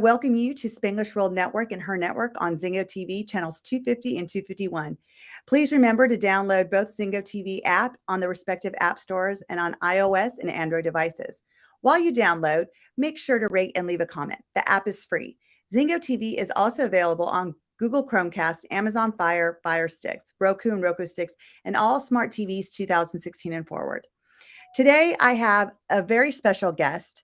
welcome you to Spanglish World Network and Her Network on Zingo TV channels 250 and 251. Please remember to download both Zingo TV app on the respective app stores and on iOS and Android devices. While you download, make sure to rate and leave a comment. The app is free. Zingo TV is also available on Google Chromecast, Amazon Fire Sticks, Roku and Roku Sticks, and all smart TVs 2016 and forward. Today, I have a very special guest.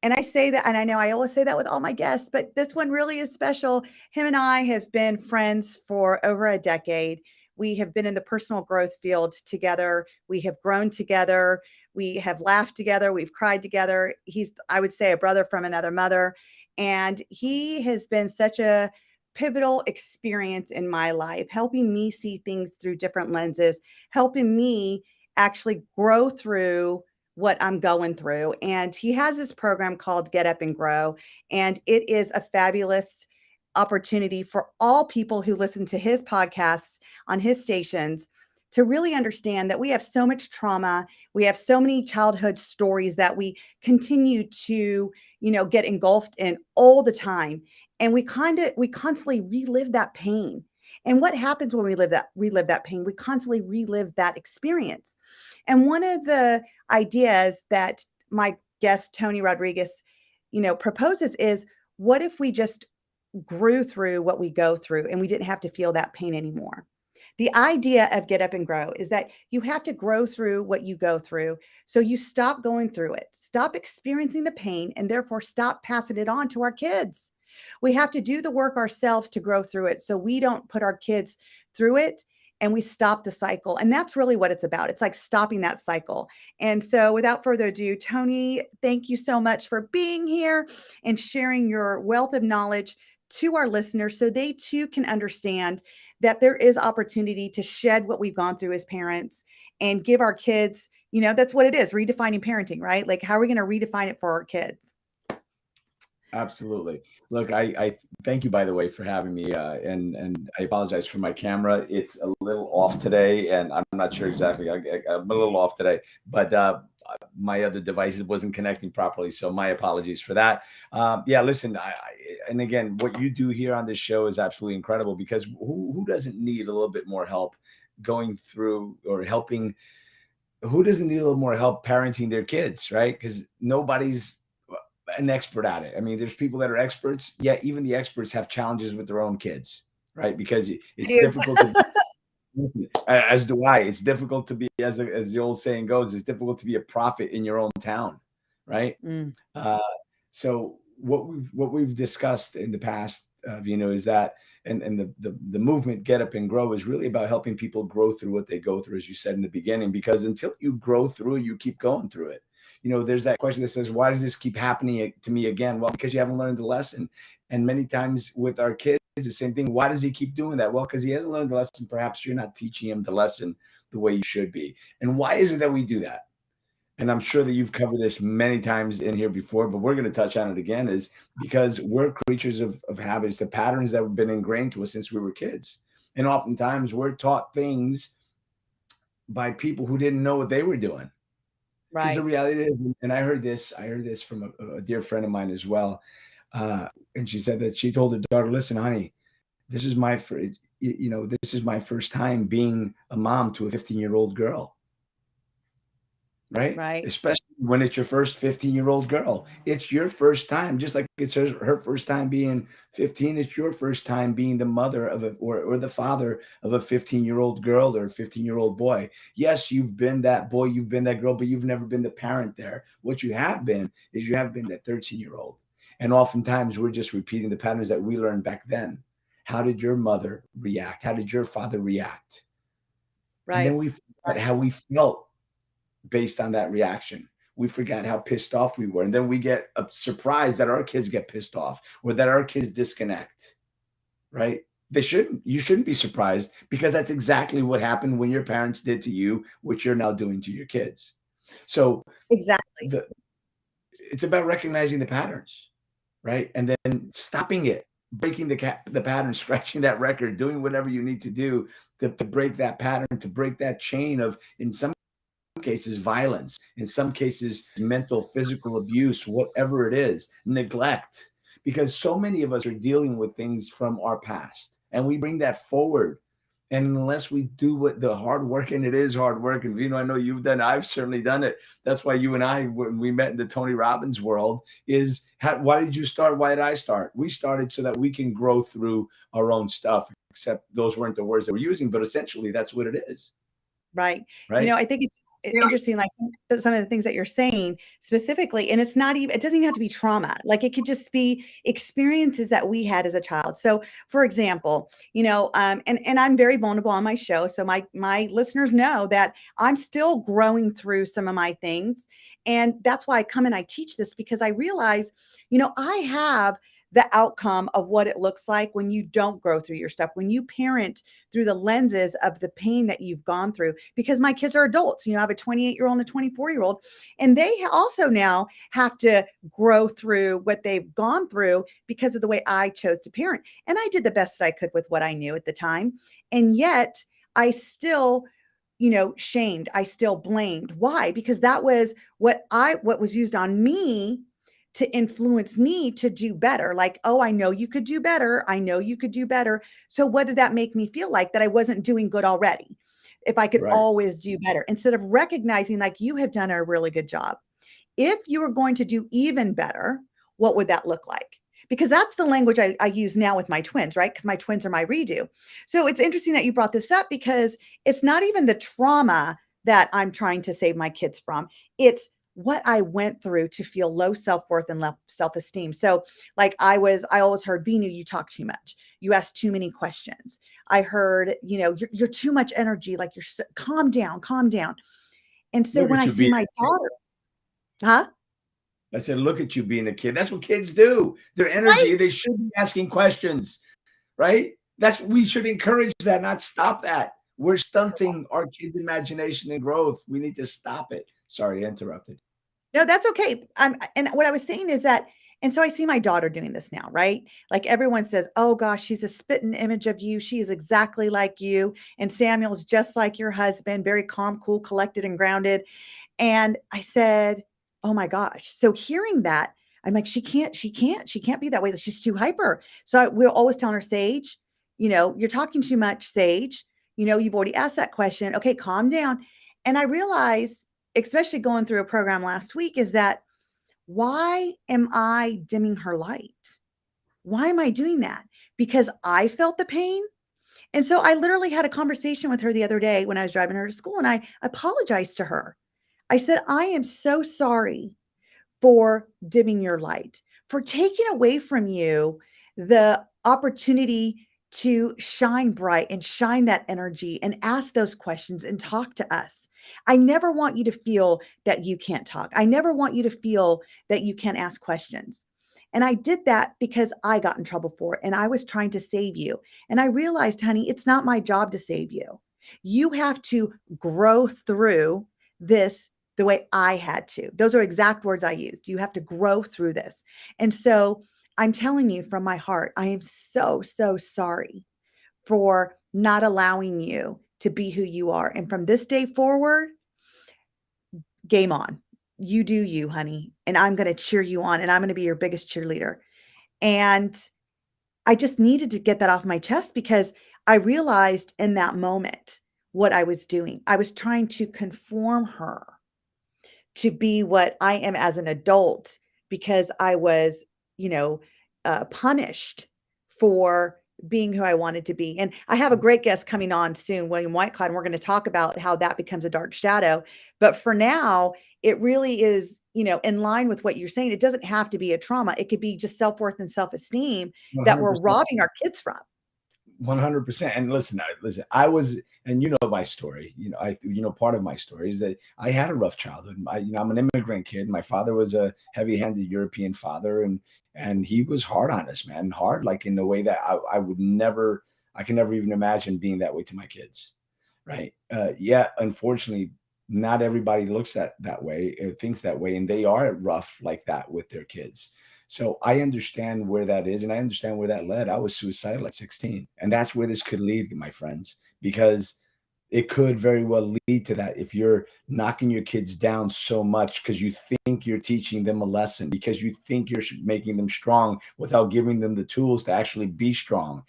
And I say that, and I know I always say that with all my guests, but this one really is special. Him and I have been friends for over a decade. We have been in the personal growth field together. We have grown together. We have laughed together. We've cried together. He's, I would say, a brother from another mother. And he has been such a pivotal experience in my life, helping me see things through different lenses, helping me actually grow through what I'm going through. And he has this program called Get Up and Grow. And it is a fabulous opportunity for all people who listen to his podcasts on his stations to really understand that we have so much trauma. We have so many childhood stories that we continue to, get engulfed in all the time. And we constantly relive that pain. And what happens when we relive that pain? We constantly relive that experience. And one of the ideas that my guest Tony Rodrigues, proposes is, what if we just grew through what we go through and we didn't have to feel that pain anymore? The idea of Get Up and Grow is that you have to grow through what you go through. So you stop going through it, stop experiencing the pain, and therefore stop passing it on to our kids. We have to do the work ourselves to grow through it so we don't put our kids through it, and we stop the cycle. And that's really what it's about. It's like stopping that cycle. And so without further ado, Tony, thank you so much for being here and sharing your wealth of knowledge to our listeners so they too can understand that there is opportunity to shed what we've gone through as parents and give our kids, that's what it is, redefining parenting, right? Like, how are we going to redefine it for our kids? Absolutely. Look, I thank you, by the way, for having me. And I apologize for my camera. It's a little off today, and I'm not sure exactly. I'm a little off today, but my other device wasn't connecting properly. So my apologies for that. Yeah, listen, and again, what you do here on this show is absolutely incredible, because who doesn't need a little bit more help going through or helping? Who doesn't need a little more help parenting their kids, right? Because nobody's an expert at it. I mean, there's people that are experts, yet even the experts have challenges with their own kids, right? Because it's difficult to, as do I. It's difficult to be, as the old saying goes, it's difficult to be a prophet in your own town, right? Mm. So what we've discussed in the past, is that, and the movement Get Up and Grow is really about helping people grow through what they go through, as you said in the beginning, because until you grow through it, you keep going through it. There's that question that says, why does this keep happening to me again? Well, because you haven't learned the lesson. And many times with our kids, the same thing. Why does he keep doing that? Well, because he hasn't learned the lesson. Perhaps you're not teaching him the lesson the way you should be. And why is it that we do that? And I'm sure that you've covered this many times in here before, but we're going to touch on it again, is because we're creatures of habits, the patterns that have been ingrained to us since we were kids. And oftentimes we're taught things by people who didn't know what they were doing. Because the reality is, and I heard this from a dear friend of mine as well. And she said that she told her daughter, listen, honey, this is my first time being a mom to a 15-year-old girl. Right? Especially when it's your first 15-year-old girl. It's your first time, just like it's her first time being 15. It's your first time being the mother of or the father of a 15-year-old girl or a 15-year-old boy. Yes, you've been that boy, you've been that girl, but you've never been the parent there. What you have been is you have been that 13-year-old. And oftentimes we're just repeating the patterns that we learned back then. How did your mother react? How did your father react? Right. And then we forgot how we felt based on that reaction. We forgot how pissed off we were. And then we get surprised that our kids get pissed off or that our kids disconnect, right? You shouldn't be surprised, because that's exactly what happened when your parents did to you, what you're now doing to your kids. So exactly, it's about recognizing the patterns, right? And then stopping it, breaking the pattern, scratching that record, doing whatever you need to do to break that pattern, to break that chain of, in some cases, violence, in some cases, mental, physical abuse, whatever it is, neglect. because so many of us are dealing with things from our past and we bring that forward. And unless we do what the hard work, and it is hard work, and I know you've done, I've certainly done it. That's why you and I, when we met in the Tony Robbins world, is why did you start? Why did I start? We started so that we can grow through our own stuff, except those weren't the words that we're using, but essentially that's what it is. Right. Right. I think it's interesting, like some of the things that you're saying specifically, and it's not even, it doesn't even have to be trauma. Like it could just be experiences that we had as a child. So for example, and I'm very vulnerable on my show. So my listeners know that I'm still growing through some of my things. And that's why I come and I teach this, because I realize, I have the outcome of what it looks like when you don't grow through your stuff, when you parent through the lenses of the pain that you've gone through. Because my kids are adults, I have a 28-year-old and a 24-year-old, and they also now have to grow through what they've gone through because of the way I chose to parent. And I did the best I could with what I knew at the time. And yet I still shamed, I still blamed. Why? Because that was what was used on me to influence me to do better. Like, oh, I know you could do better. I know you could do better. So what did that make me feel like? That I wasn't doing good already, if I could Right. always do better, instead of recognizing like you have done a really good job. If you were going to do even better, what would that look like? Because that's the language I use now with my twins, right? Because my twins are my redo. So it's interesting that you brought this up, because it's not even the trauma that I'm trying to save my kids from. It's what I went through to feel low self-worth and low self-esteem. So like I always heard, Vinu, you talk too much. You ask too many questions. I heard, you're too much energy. Like calm down, calm down. And so Look when at I you see being my daughter, huh? I said, look at you being a kid. That's what kids do. Their energy, Right. they should be asking questions, right? We should encourage that, not stop that. We're stunting our kids' imagination and growth. We need to stop it. Sorry, I interrupted. No, that's okay. And what I was saying is that, and so I see my daughter doing this now, right? Like everyone says, oh gosh, she's a spitting image of you. She is exactly like you. And Samuel's just like your husband, very calm, cool, collected, and grounded. And I said, oh my gosh. So hearing that, I'm like, she can't be that way. She's too hyper. So we're always telling her, Sage, you're talking too much, Sage. You've already asked that question. Okay, calm down. And I realized, especially going through a program last week, is that why am I dimming her light? Why am I doing that? Because I felt the pain. And so I literally had a conversation with her the other day when I was driving her to school, and I apologized to her. I said, I am so sorry for dimming your light, for taking away from you the opportunity to shine bright and shine that energy and ask those questions and talk to us. I never want you to feel that you can't talk. I never want you to feel that you can't ask questions. And I did that because I got in trouble for it and I was trying to save you. And I realized, honey, it's not my job to save you. You have to grow through this the way I had to. Those are exact words I used. You have to grow through this. And so I'm telling you from my heart, I am so, so sorry for not allowing you to be who you are. And from this day forward, game on. You do you, honey. And I'm going to cheer you on and I'm going to be your biggest cheerleader. And I just needed to get that off my chest, because I realized in that moment what I was doing. I was trying to conform her to be what I am as an adult, because I was, punished for being who I wanted to be. And I have a great guest coming on soon, William Whitecloud, and we're going to talk about how that becomes a dark shadow. But for now, it really is, in line with what you're saying. It doesn't have to be a trauma. It could be just self-worth and self-esteem that we're 100%. robbing our kids from. 100%. And listen, I was, and my story, part of my story is that I had a rough childhood. I'm an immigrant kid. My father was a heavy-handed European father, and he was hard on us, man, hard, like in a way that I can never even imagine being that way to my kids. Right. Yeah. Unfortunately, not everybody looks at that way, thinks that way, and they are rough like that with their kids. So I understand where that is, and I understand where that led. I was suicidal at 16, and that's where this could lead, my friends, because it could very well lead to that if you're knocking your kids down so much because you think you're teaching them a lesson, because you think you're making them strong without giving them the tools to actually be strong,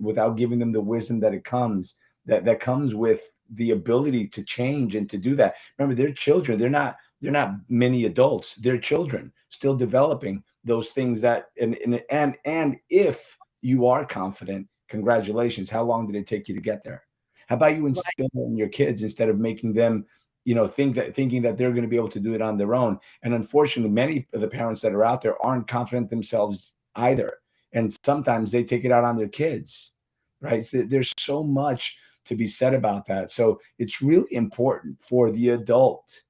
without giving them the wisdom that comes with the ability to change and to do that. Remember, they're children. They're not mini adults. They're children still developing those things and if you are confident, congratulations. How long did it take you to get there? How about you Right. instill that in your kids instead of making them, thinking that they're going to be able to do it on their own? And unfortunately, many of the parents that are out there aren't confident themselves either. And sometimes they take it out on their kids, right? So there's so much to be said about that. So it's really important for the adult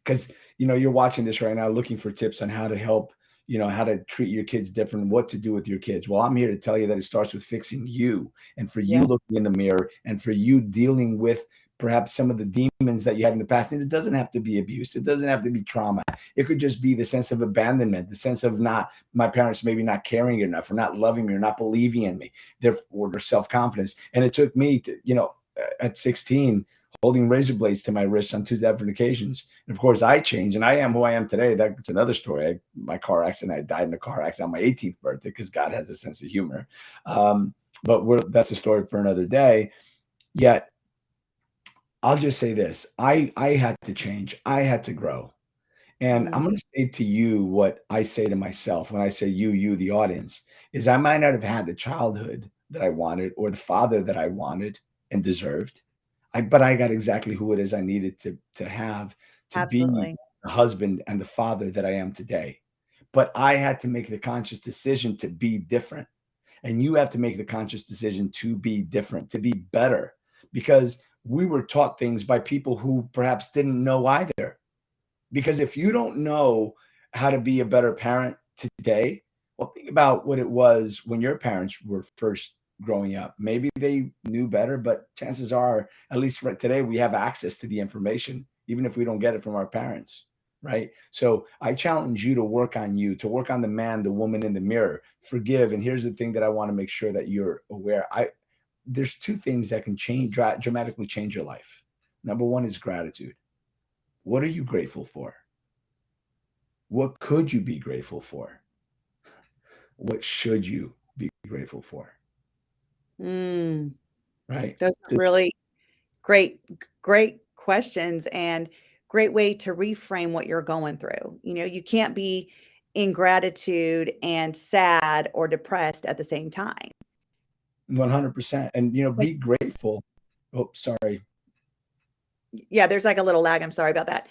because you're watching this right now looking for tips on how to help, how to treat your kids different, what to do with your kids. Well, I'm here to tell you that it starts with fixing you, and for you Yeah. looking in the mirror, and for you dealing with perhaps some of the demons that you had in the past. And it doesn't have to be abuse, it doesn't have to be trauma. It could just be the sense of abandonment, the sense of not my parents maybe not caring enough, or not loving me, or not believing in me, therefore their self-confidence. And it took me to, at 16, holding razor blades to my wrists on 2 different occasions. And of course, I changed, and I am who I am today. That's another story. My car accident, I died in a car accident on my 18th birthday because God has a sense of humor. But that's a story for another day. Yet, I'll just say this: I had to change. I had to grow. And I'm Mhm. going to say to you what I say to myself when I say you, the audience, is I might not have had the childhood that I wanted or the father that I wanted and deserved. But I got exactly who it is I needed to have to be Absolutely. the husband and the father that I am today. But I had to make the conscious decision to be different. And you have to make the conscious decision to be different, to be better, because we were taught things by people who perhaps didn't know either. Because if you don't know how to be a better parent today, well, think about what it was when your parents were first growing up. Maybe they knew better, but chances are, at least right today, we have access to the information, even if we don't get it from our parents. Right. So I challenge you to work on you, to work on the man, the woman in the mirror, forgive. And here's the thing that I want to make sure that you're aware. There's 2 things that can dramatically change your life. Number one is gratitude. What are you grateful for? What could you be grateful for? What should you be grateful for? Mm, Right? those are really great questions and great way to reframe what you're going through. You can't be in gratitude and sad or depressed at the same time. 100%. And, When be grateful. Oh, sorry. Yeah, there's like a little lag. I'm sorry about that.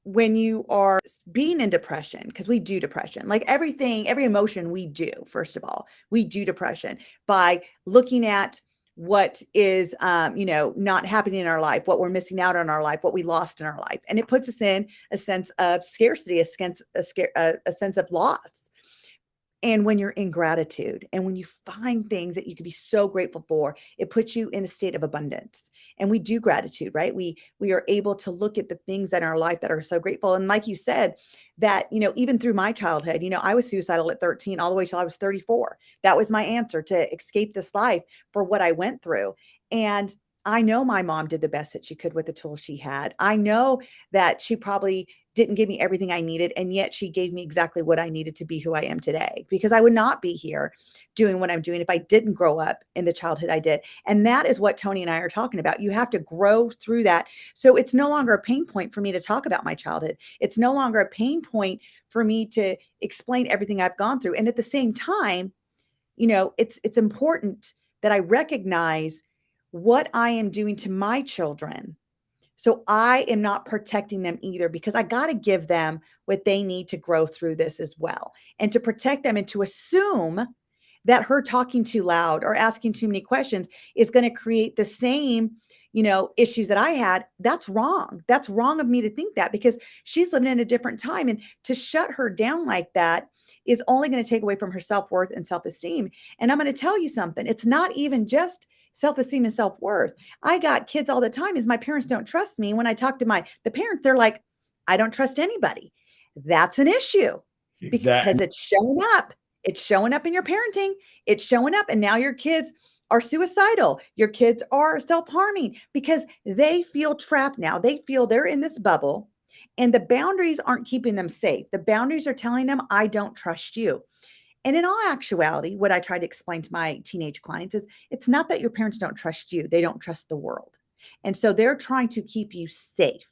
When you are being in depression, because we do depression, like everything, every emotion we do, first of all, we do depression by looking at what is, not happening in our life, what we're missing out on our life, what we lost in our life. And it puts us in a sense of scarcity, a sense of loss. And when you're in gratitude and when you find things that you can be so grateful for, it puts you in a state of abundance. And we do gratitude, right? We are able to look at the things that in our life that are so grateful. And like you said, that, even through my childhood, I was suicidal at 13 all the way till I was 34. That was my answer to escape this life for what I went through. And I know my mom did the best that she could with the tools she had. I know that she probably didn't give me everything I needed, and yet she gave me exactly what I needed to be who I am today, because I would not be here doing what I'm doing if I didn't grow up in the childhood I did. And that is what Tony and I are talking about. You have to grow through that. So it's no longer a pain point for me to talk about my childhood. It's no longer a pain point for me to explain everything I've gone through. And at the same time, it's important that I recognize what I am doing to my children, so I am not protecting them either, because I got to give them what they need to grow through this as well. And to protect them and to assume that her talking too loud or asking too many questions is going to create the same, issues that I had. That's wrong. That's wrong of me to think that, because she's living in a different time. And to shut her down like that is only going to take away from her self-worth and self-esteem. And I'm going to tell you something. It's not even just self-esteem and self-worth. I got kids all the time is my parents don't trust me. When I talk to the parents, they're like, I don't trust anybody. That's an issue because Exactly. it's showing up. It's showing up in your parenting. It's showing up. And now your kids are suicidal. Your kids are self-harming because they feel trapped now. They feel they're in this bubble and the boundaries aren't keeping them safe. The boundaries are telling them, I don't trust you. And in all actuality, what I try to explain to my teenage clients is it's not that your parents don't trust you, they don't trust the world. And so they're trying to keep you safe.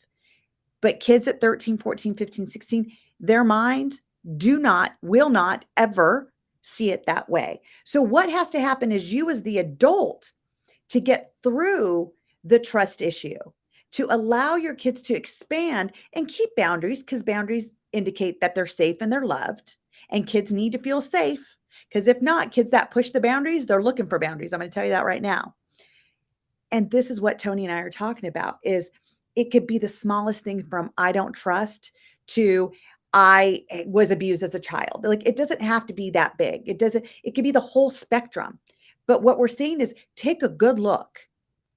But kids at 13, 14, 15, 16, their minds will not ever see it that way. So, what has to happen is you, as the adult, to get through the trust issue, to allow your kids to expand and keep boundaries because boundaries indicate that they're safe and they're loved. And kids need to feel safe because if not, kids that push the boundaries, they're looking for boundaries. I'm going to tell you that right now. And this is what Tony and I are talking about is it could be the smallest thing from I don't trust to I was abused as a child. Like it doesn't have to be that big. It could be the whole spectrum. But what we're saying is take a good look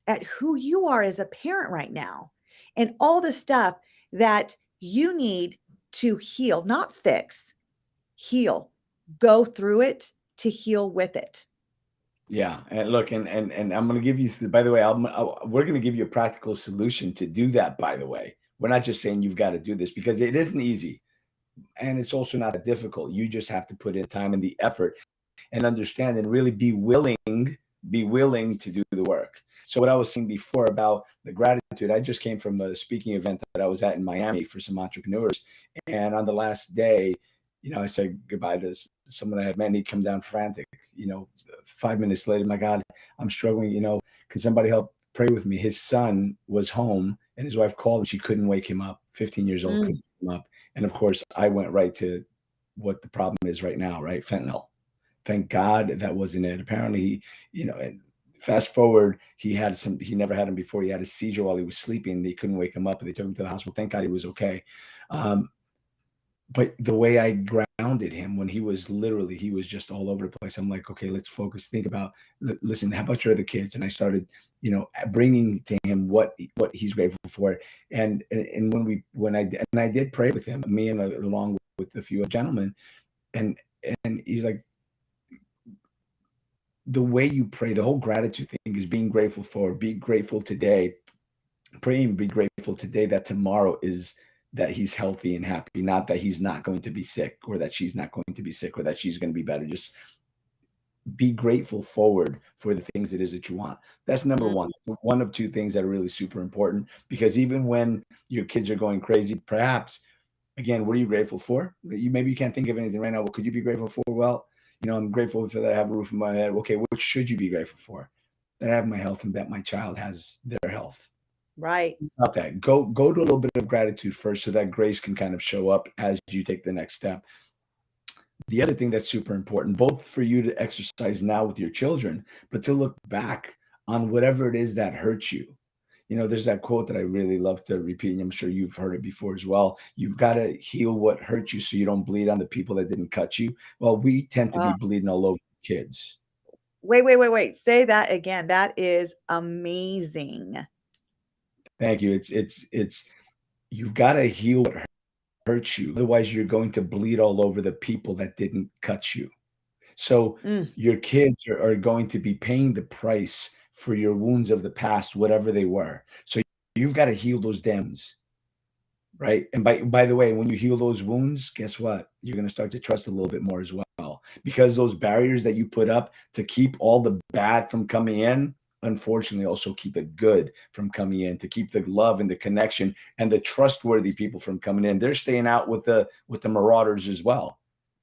at who you are as a parent right now and all the stuff that you need to heal, not fix, heal, go through it to heal with it. Yeah, and look, and I'm going to give you. By the way, we're going to give you a practical solution to do that. By the way, we're not just saying you've got to do this because it isn't easy, and it's also not that difficult. You just have to put in time and the effort, and understand, and really be willing to do the work. So what I was saying before about the gratitude, I just came from a speaking event that I was at in Miami for some entrepreneurs, and on the last day, I said goodbye to someone I had met, and he'd come down frantic. 5 minutes later, my God, I'm struggling. Could somebody help pray with me? His son was home, and his wife called, and she couldn't wake him up. 15 years old, couldn't wake him up. And of course, I went right to what the problem is right now, right? Fentanyl. Thank God that wasn't it. Apparently, and fast forward, he never had him before. He had a seizure while he was sleeping. They couldn't wake him up, and they took him to the hospital. Thank God he was okay. But the way I grounded him when he was just all over the place. I'm like, okay, let's focus. Think about, listen, how about your other kids? And I started, bringing to him what he's grateful for. And I did pray with him, me and along with a few gentlemen, and he's like, the way you pray, the whole gratitude thing is being grateful for, be grateful today, pray and be grateful today that tomorrow is that he's healthy and happy, not that he's not going to be sick or that she's not going to be sick or that she's going to be better. Just be grateful forward for the things it is that you want. That's number one. One of two things that are really super important, because even when your kids are going crazy, perhaps, again, what are you grateful for? Maybe you can't think of anything right now. What could you be grateful for? Well, I'm grateful for that I have a roof in my head. Okay, what should you be grateful for? That I have my health and that my child has their health. Right. About that. Go to a little bit of gratitude first so that grace can kind of show up as you take the next step. The other thing that's super important, both for you to exercise now with your children, but to look back on whatever it is that hurts you. There's that quote that I really love to repeat, and I'm sure you've heard it before as well. You've got to heal what hurt you so you don't bleed on the people that didn't cut you. Well, we tend to be bleeding all over kids. Wait. Say that again. That is amazing. Thank you. It's you've got to heal what hurts you. Otherwise, you're going to bleed all over the people that didn't cut you. So your kids are going to be paying the price for your wounds of the past, whatever they were. So you've got to heal those dams, right? And by the way, when you heal those wounds, guess what? You're going to start to trust a little bit more as well, because those barriers that you put up to keep all the bad from coming in, unfortunately, also keep the good from coming in, to keep the love and the connection and the trustworthy people from coming in. They're staying out with the marauders as well.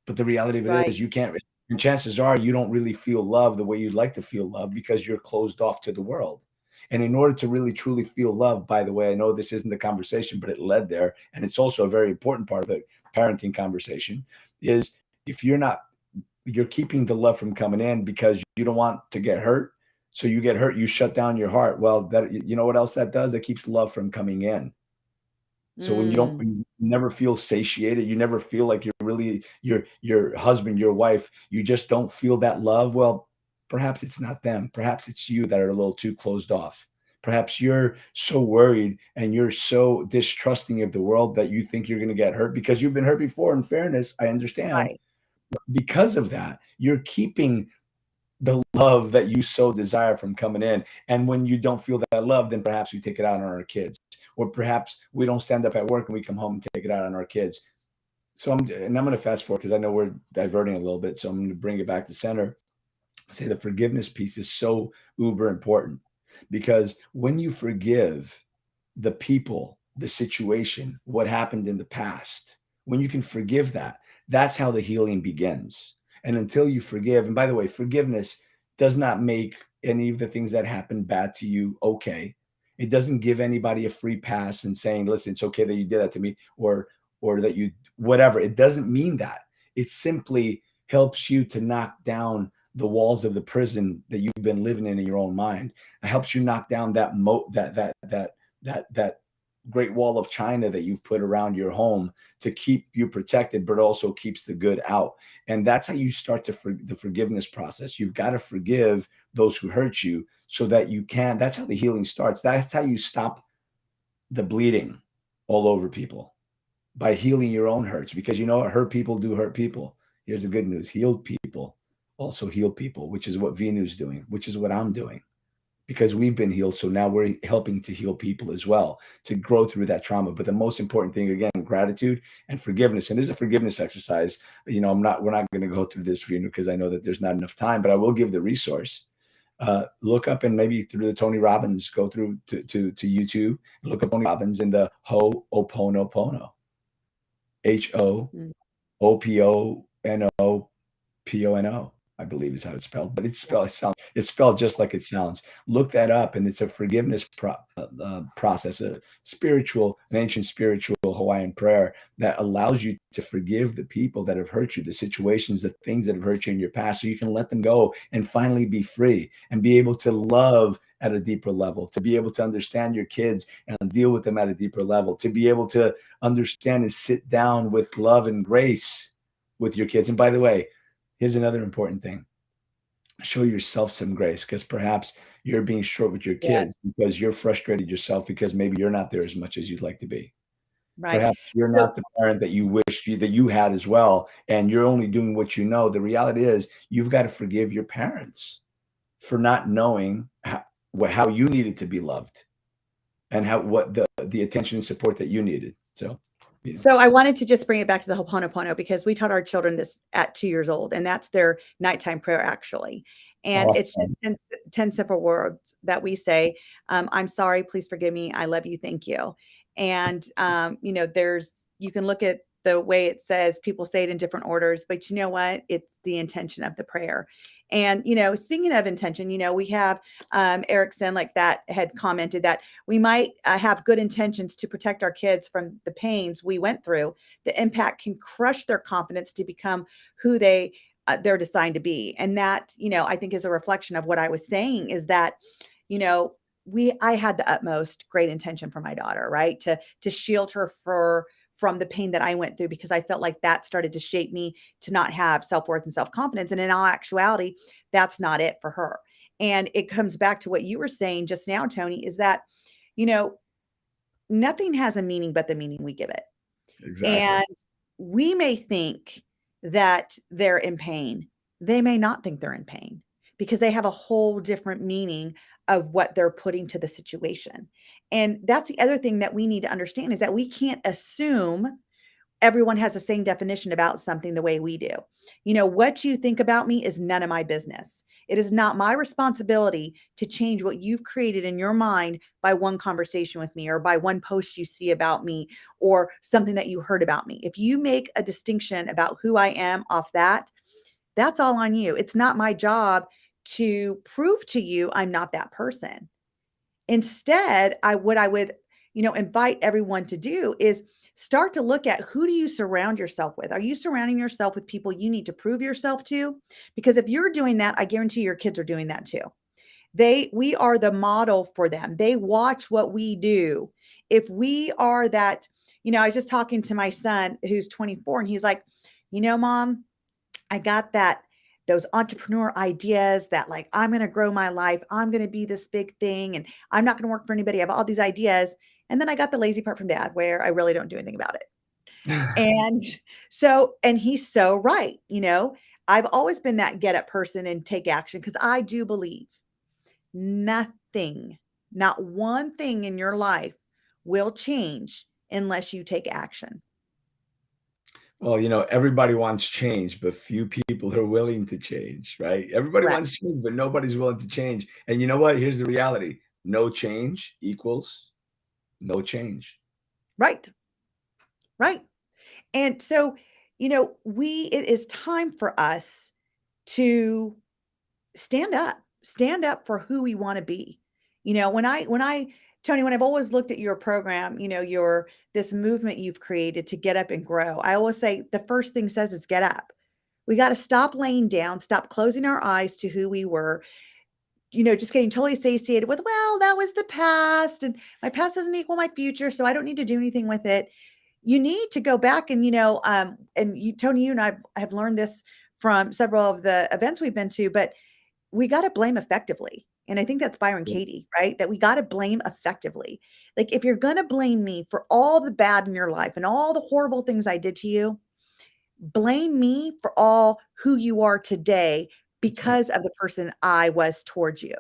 But the reality of it is, you can't. And chances are you don't really feel love the way you'd like to feel love because you're closed off to the world. And in order to really truly feel love, by the way, I know this isn't the conversation, but it led there, and it's also a very important part of the parenting conversation, is if you're keeping the love from coming in because you don't want to get hurt. So you get hurt, you shut down your heart. Well, that, what else that does? It keeps love from coming in. So when you never feel satiated, you never feel like you're really your husband, your wife, you just don't feel that love. Well, perhaps it's not them. Perhaps it's you that are a little too closed off. Perhaps you're so worried and you're so distrusting of the world that you think you're going to get hurt because you've been hurt before. In fairness, I understand. Right. Because of that, you're keeping the love that you so desire from coming in. And when you don't feel that love, then perhaps we take it out on our kids, or perhaps we don't stand up at work and we come home and take it out on our kids. So I'm going to fast forward because I know we're diverting a little bit. So I'm going to bring it back to center. Say the forgiveness piece is so uber important, because when you forgive the people, the situation, what happened in the past, when you can forgive that, that's how the healing begins. And until you forgive, and by the way, forgiveness does not make any of the things that happened bad to you okay. It doesn't give anybody a free pass and saying, listen, it's okay that you did that to me, or that you whatever. It doesn't mean that. It simply helps you to knock down the walls of the prison that you've been living in your own mind. It helps you knock down that great wall of China that you've put around your home to keep you protected, but also keeps the good out. And that's how you start the forgiveness process. You've got to forgive those who hurt you so that you can. That's how the healing starts. That's how you stop the bleeding all over people, by healing your own hurts. Because you know what? Hurt people do hurt people. Here's the good news: healed people also heal people, which is what Venu's doing, which is what I'm doing, because we've been healed. So now we're helping to heal people as well, to grow through that trauma. But the most important thing, again, gratitude and forgiveness. And there's a forgiveness exercise. We're not going to go through this, Venu, because I know that there's not enough time, but I will give the resource. Look up, and maybe through the Tony Robbins, go through to YouTube, look up Tony Robbins in the Ho'oponopono. Ho'oponopono, I believe is how it's spelled, but it's spelled just like it sounds. Look that up, and it's a forgiveness process, an ancient spiritual Hawaiian prayer that allows you to forgive the people that have hurt you, the situations, the things that have hurt you in your past, so you can let them go and finally be free and be able to love at a deeper level, to be able to understand your kids and deal with them at a deeper level, to be able to understand and sit down with love and grace with your kids. And by the way, here's another important thing: show yourself some grace, because perhaps you're being short with your kids because you're frustrated yourself, because maybe you're not there as much as you'd like to be. Right. Perhaps you're So, not the parent that you wish that you had as well, and you're only doing what you know. The reality is you've got to forgive your parents for not knowing how you needed to be loved, and what the attention and support that you needed. So, so I wanted to just bring it back to the Ho'oponopono, because we taught our children this at 2 years old, and that's their nighttime prayer, actually. And it's just awesome. 10 simple words that we say. I'm sorry, please forgive me, I love you, thank you. And you can look at the way it says, people say it in different orders, but you know what? It's the intention of the prayer. And, speaking of intention, we have Erickson, like that, had commented that we might have good intentions to protect our kids from the pains we went through. The impact can crush their confidence to become who they're designed to be. And that, I think is a reflection of what I was saying, is that, I had the utmost great intention for my daughter, right? To shield her from the pain that I went through, because I felt like that started to shape me to not have self-worth and self-confidence. And in all actuality, that's not it for her. And it comes back to what you were saying just now, Tony, is that, you know, nothing has a meaning but the meaning we give it. Exactly. And we may think that they're in pain. They may not think they're in pain, because they have a whole different meaning of what they're putting to the situation. And that's the other thing that we need to understand, is that we can't assume everyone has the same definition about something the way we do. What you think about me is none of my business. It is not my responsibility to change what you've created in your mind by one conversation with me, or by one post you see about me, or something that you heard about me. If you make a distinction about who I am off that, that's all on you. It's not my job to prove to you I'm not that person. Instead, what I would, invite everyone to do is start to look at, who do you surround yourself with? Are you surrounding yourself with people you need to prove yourself to? Because if you're doing that, I guarantee your kids are doing that too. We are the model for them. They watch what we do. If we are that, I was just talking to my son who's 24, and he's like, Mom, I got those entrepreneur ideas that, like, I'm going to grow my life. I'm going to be this big thing, and I'm not going to work for anybody. I have all these ideas. And then I got the lazy part from Dad, where I really don't do anything about it. And and he's so right. I've always been that get up person and take action because I do believe nothing, not one thing in your life will change unless you take action. Well, everybody wants change, but few people are willing to change, right? Everybody Correct. wants change, but nobody's willing to change. And you know what? Here's the reality. No change equals no change. Right. Right. And so, it is time for us to stand up for who we want to be. Tony, when I've always looked at your program, this movement you've created to get up and grow, I always say the first thing says is get up. We got to stop laying down, stop closing our eyes to who we were, just getting totally satiated with, well, that was the past and my past doesn't equal my future. So I don't need to do anything with it. You need to go back and, Tony, you and I have learned this from several of the events we've been to, but we got to blame effectively. And I think that's Byron Yeah. Katie, right? That we got to blame effectively. Like if you're going to blame me for all the bad in your life and all the horrible things I did to you, blame me for all who you are today That's right. because of the person I was towards you.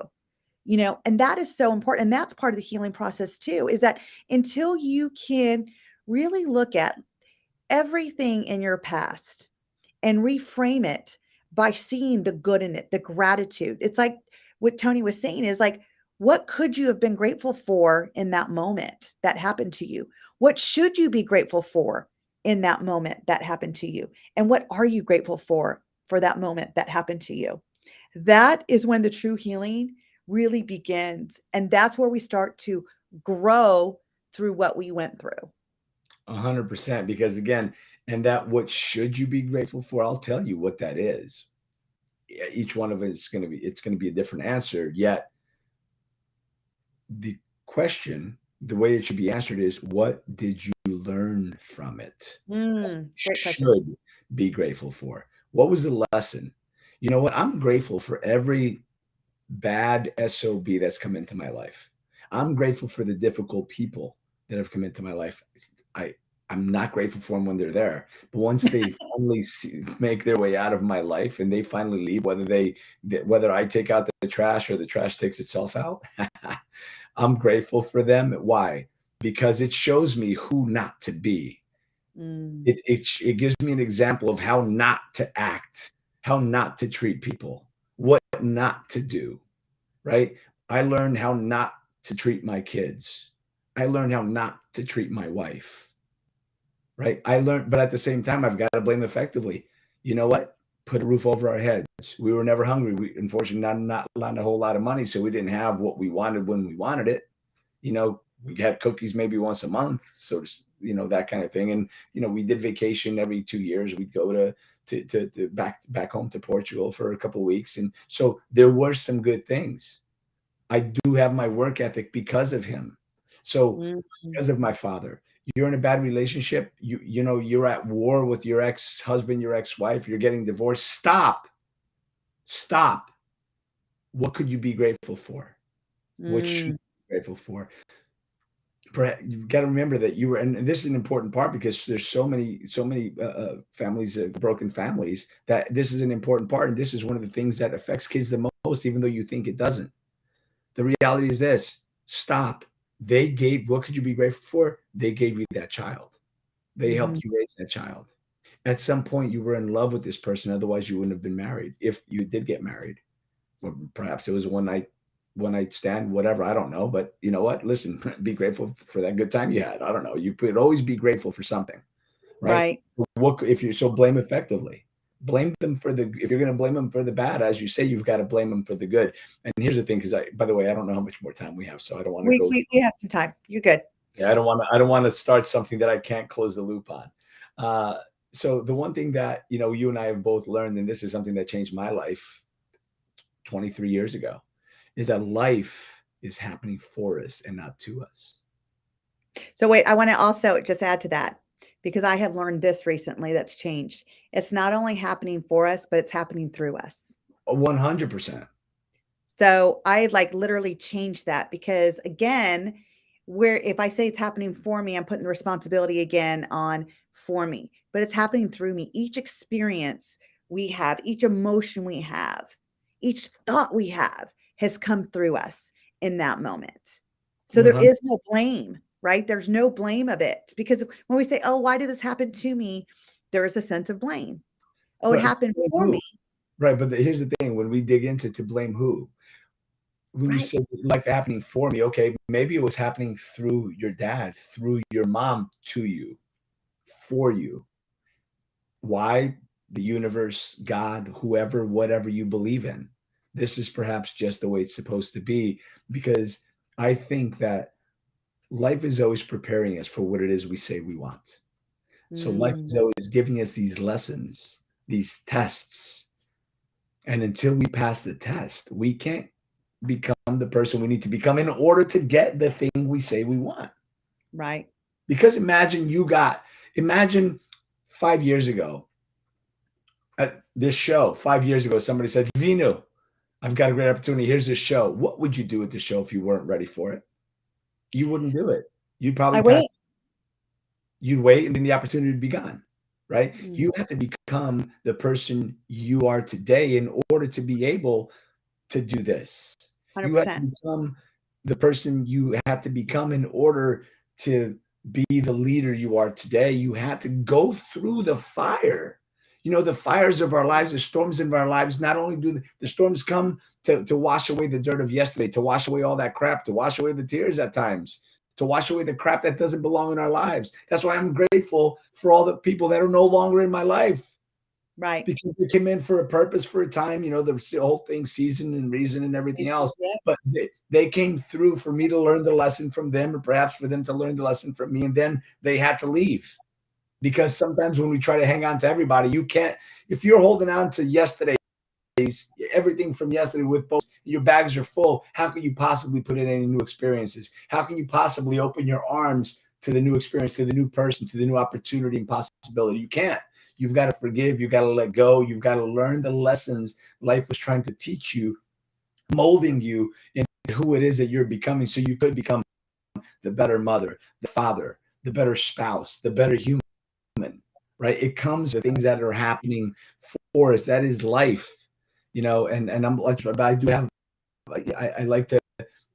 And that is so important. And that's part of the healing process too, is that until you can really look at everything in your past and reframe it by seeing the good in it, the gratitude. It's like what Tony was saying is like, what could you have been grateful for in that moment that happened to you? What should you be grateful for in that moment that happened to you? And what are you grateful for that moment that happened to you? That is when the true healing really begins. And that's where we start to grow through what we went through. 100%. Because again, and that what should you be grateful for? I'll tell you what that is. Each one of it is it's going to be a different answer. Yet the question, the way it should be answered is, what did you learn from it? That's what you Great question. should be grateful for. What was the lesson? You know what? I'm grateful for every bad SOB that's come into my life. I'm grateful for the difficult people that have come into my life. I I'm not grateful for them when they're there, but once they finally make their way out of my life and they finally leave, whether I take out the trash or the trash takes itself out, I'm grateful for them. Why? Because it shows me who not to be. Mm, It gives me an example of how not to act, how not to treat people, what not to do, right? I learned how not to treat my kids. I learned how not to treat my wife, right? I learned, but at the same time, I've got to blame effectively. You know what? Put a roof over our heads. We were never hungry. We unfortunately not a whole lot of money, so we didn't have what we wanted when we wanted it. We had cookies maybe once a month, so that kind of thing. And we did vacation every 2 years. We'd go to back home to Portugal for a couple of weeks, and so there were some good things. I do have my work ethic because of him. So mm, because of my father. You're in a bad relationship. You're at war with your ex-husband, your ex-wife. You're getting divorced. Stop. What could you be grateful for? What should mm, you be grateful for? You've got to remember that you were, and this is an important part because there's so many families, broken families, that this is an important part, and this is one of the things that affects kids the most, even though you think it doesn't. The reality is this: stop. What could you be grateful for? They gave you that child. They mhm, helped you raise that child. At some point, you were in love with this person. Otherwise, you wouldn't have been married if you did get married. Or perhaps it was a one night stand, whatever. I don't know. But you know what? Listen, be grateful for that good time you had. I don't know. You could always be grateful for something, right? right. What if you so blame effectively? Blame them for if you're going to blame them for the bad, as you say, you've got to blame them for the good. And here's the thing, because by the way, I don't know how much more time we have, so I don't want to We go. we we have some time. You're good. Yeah, I don't want to start something that I can't close the loop on. Uh, so the one thing that you and I have both learned, and this is something that changed my life 23 years ago, is that life is happening for us and not to us. So wait, I want to also just add to that because I have learned this recently that's changed. It's not only happening for us, but it's happening through us. 100%. So I like literally changed that because again, where if I say it's happening for me, I'm putting the responsibility again on for me, but it's happening through me. Each experience we have, each emotion we have, each thought we have has come through us in that moment. So there 100. is no blame, right? There's no blame of it, because when we say, oh, why did this happen to me? There is a sense of blame. Oh, it But happened blame for me, who? Right. But here's the thing: when we dig into to blame who, when you right? say life happening for me, okay, maybe it was happening through your dad, through your mom to you, for you. Why? The universe, God, whoever, whatever you believe in. This is perhaps just the way it's supposed to be, because I think that life is always preparing us for what it is we say we want. So life is Mm, always giving us these lessons, these tests. And until we pass the test, we can't become the person we need to become in order to get the thing we say we want. right. Because imagine 5 years ago at this show, 5 years ago, somebody said, Vino, I've got a great opportunity. Here's this show. What would you do at the show if you weren't ready for it? You wouldn't do it. You'd I probably pass. wait. You'd wait, and then the opportunity would be gone, right? Mm, You have to become the person you are today in order to be able to do this. You have to 100%. become the person you have to become in order to be the leader you are today. You had to go through the fire. You know, the fires of our lives, the storms of our lives, not only do the storms come to wash away the dirt of yesterday, to wash away all that crap, to wash away the tears at times, to wash away the crap that doesn't belong in our lives. That's why I'm grateful for all the people that are no longer in my life, Right. because they came in for a purpose, for a time, the whole thing, season and reason and everything else. Yeah. But they came through for me to learn the lesson from them, or perhaps for them to learn the lesson from me. And then they had to leave, because sometimes when we try to hang on to everybody, you can't, if you're holding on to yesterday's, everything from yesterday with both your bags are full, how can you possibly put in any new experiences? How can you possibly open your arms to the new experience, to the new person, to the new opportunity and possibility? You can't. You've got to forgive, you've got to let go, you've got to learn the lessons life was trying to teach you, molding you into who it is that you're becoming, so you could become the better mother, the father, the better spouse, the better human, right? It comes with things that are happening for us. That is life, and I'm like, but I do have, I like to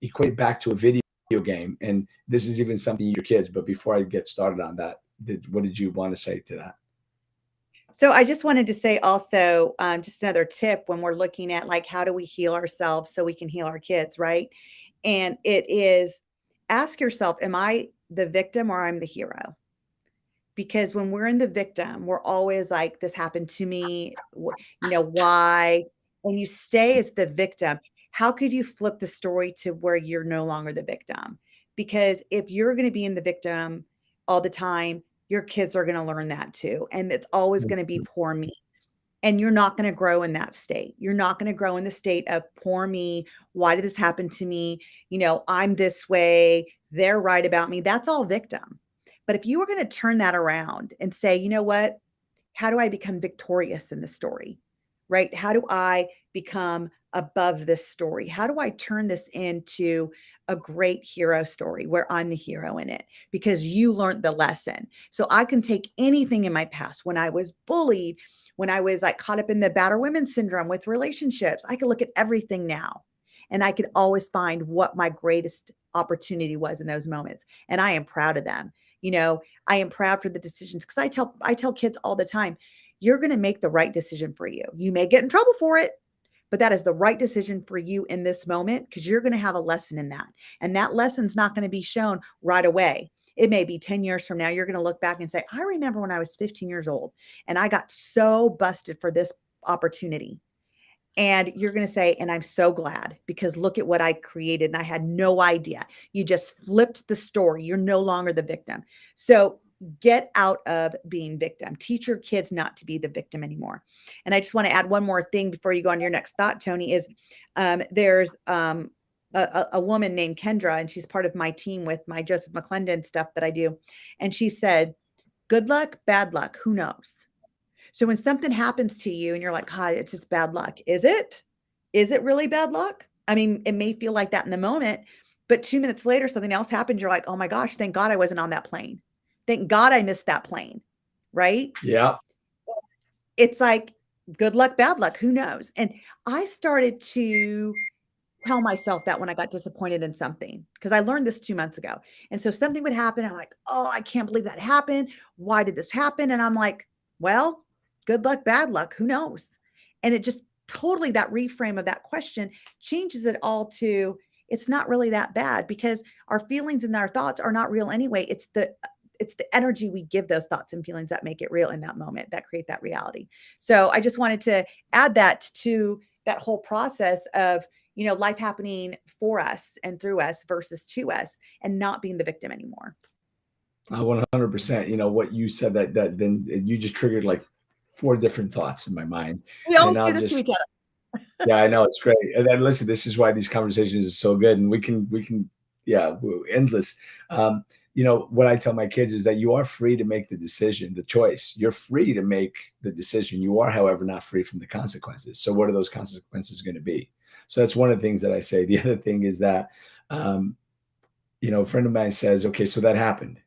equate it back to a video game. And this is even something your kids, but before I get started on that, what did you want to say to that? So I just wanted to say also, just another tip when we're looking at like how do we heal ourselves so we can heal our kids, right? And it is, ask yourself, am I the victim or I'm the hero? Because when we're in the victim, we're always like, this happened to me, why? And you stay as the victim. How could you flip the story to where you're no longer the victim? Because if you're going to be in the victim all the time, your kids are going to learn that too. And it's always going to be poor me. And you're not going to grow in that state. You're not going to grow in the state of poor me. Why did this happen to me? I'm this way. They're right about me. That's all victim. But if you were going to turn that around and say, you know what? How do I become victorious in the story? Right? How do I become above this story? How do I turn this into a great hero story where I'm the hero in it? Because you learned the lesson. So I can take anything in my past, when I was bullied, when I was like caught up in the battered women syndrome with relationships, I can look at everything now and I can always find what my greatest opportunity was in those moments. And I am proud of them. I am proud for the decisions, because I tell kids all the time, you're going to make the right decision for you. You may get in trouble for it, but that is the right decision for you in this moment, because you're going to have a lesson in that. And that lesson's not going to be shown right away. It may be 10 years from now. You're going to look back and say, I remember when I was 15 years old and I got so busted for this opportunity. And you're going to say, and I'm so glad, because look at what I created. And I had no idea. You just flipped the story. You're no longer the victim. So get out of being victim. Teach your kids not to be the victim anymore. And I just want to add one more thing before you go on to your next thought, Tony, is there's a woman named Kendra, and she's part of my team with my Joseph McClendon stuff that I do. And she said, good luck, bad luck, who knows? So when something happens to you and you're like, "Hi, it's just bad luck." Is it? Is it really bad luck? I mean, it may feel like that in the moment, but 2 minutes later, something else happened. You're like, "Oh my gosh, thank God I wasn't on that plane. Thank God I missed that plane." Right? Yeah. It's like good luck, bad luck, who knows? And I started to tell myself that when I got disappointed in something, because I learned this 2 months ago. And so something would happen. I'm like, oh, I can't believe that happened. Why did this happen? And I'm like, well, good luck, bad luck, who knows? And it just totally, that reframe of that question changes it all to, it's not really that bad, because our feelings and our thoughts are not real anyway. It's the energy we give those thoughts and feelings that make it real in that moment, that create that reality. So I just wanted to add that to that whole process of, life happening for us and through us versus to us, and not being the victim anymore. 100%. You know what you said, that then you just triggered like four different thoughts in my mind, We and always I'll do this to just each other. yeah, I know it's great. And then listen, this is why these conversations are so good, and we can yeah, endless. What I tell my kids is that you are free to make the decision, the choice. You're free to make the decision. You are, however, not free from the consequences. So what are those consequences going to be? So that's one of the things that I say. The other thing is that, um, a friend of mine says, okay, so that happened.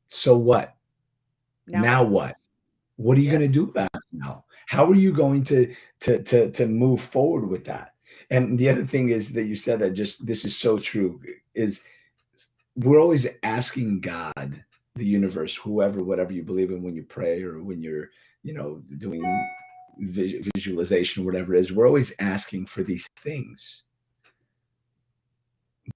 So what? Now Now what? what? What are you going Yep. to do about it now? How are you going to move forward with that? And the other thing is that you said that, just this is so true, is we're always asking God, the universe, whoever, whatever you believe in, when you pray or when you're, doing visualization, whatever it is, we're always asking for these things.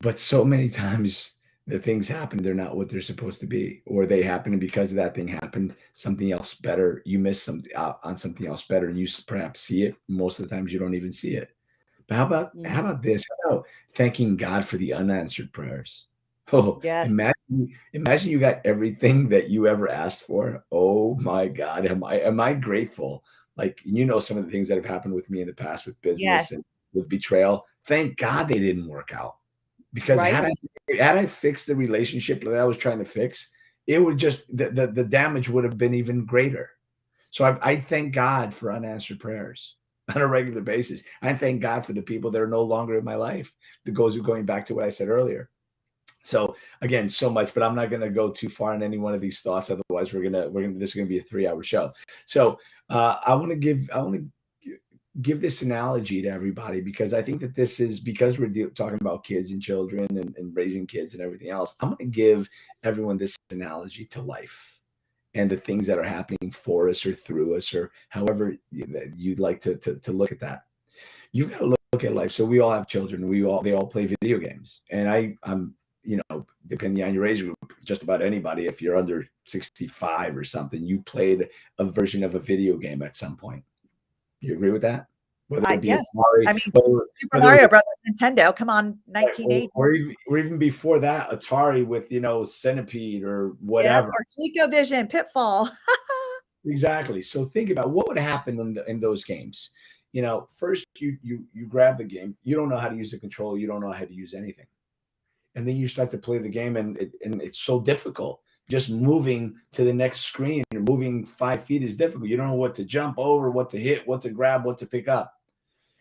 But so many times the things happen, they're not what they're supposed to be, or they happen, and because of that thing happened, something else better, you miss something out on something else better, and you perhaps see it. Most of the times you don't even see it. But how about this? How about thanking God for the unanswered prayers? Oh, Yes. imagine you got everything that you ever asked for. Oh my God, am I grateful? Like, some of the things that have happened with me in the past with business Yes. and with betrayal. Thank God they didn't work out, because had Right. I fixed the relationship that I was trying to fix, it would just the damage would have been even greater. So I thank God for unanswered prayers on a regular basis. I thank God for the people that are no longer in my life. That goes going back to what I said earlier. So again, so much, but I'm not going to go too far in any one of these thoughts. Otherwise, this is going to be a 3-hour show. So I want to give this analogy to everybody, because I think that this is, because we're talking about kids and children and raising kids and everything else. I'm going to give everyone this analogy to life and the things that are happening for us or through us, or however you'd like to look at that. You've got to look at life. So we all have children. They all play video games, and I'm depending on your age group, just about anybody. If you're under 65 or something, you played a version of a video game at some point. You agree with that? Whether it be Yes. Atari, I mean, Super whether it was Mario Brothers, Nintendo. Come on, or, 1980. or even before that, Atari with Centipede or Yep. whatever. Or ColecoVision, Pitfall. Exactly. So think about what would happen in those games. First you grab the game. You don't know how to use the controller. You don't know how to use anything, and then you start to play the game, and it's so difficult. Just moving to the next screen or moving 5 feet is difficult. You don't know what to jump over, what to hit, what to grab, what to pick up.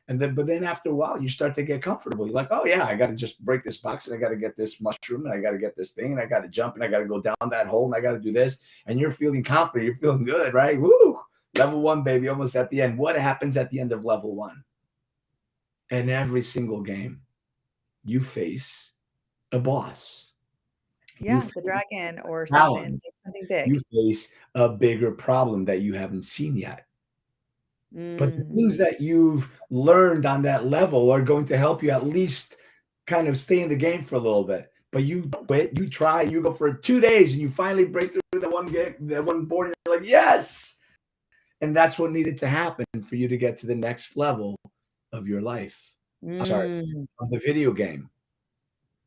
But then after a while, you start to get comfortable. You're like, oh yeah, I got to just break this box, and I got to get this mushroom, and I got to get this thing, and I got to jump, and I got to go down that hole, and I got to do this. And you're feeling confident. You're feeling good, right? Woo! Level 1, baby, almost at the end. What happens at the end of level 1? In every single game, you face a boss. You Yeah, face the dragon or a something. challenge. It's something You big. face a bigger problem that you haven't seen yet. But the Mm. things that you've learned on that level are going to help you at least kind of stay in the game for a little bit. But you quit, you try, you go for 2 days, and you finally break through that one game, that one board, and you're like, yes. And that's what needed to happen for you to get to the next level of your life. I'm sorry, Mm. of the video game.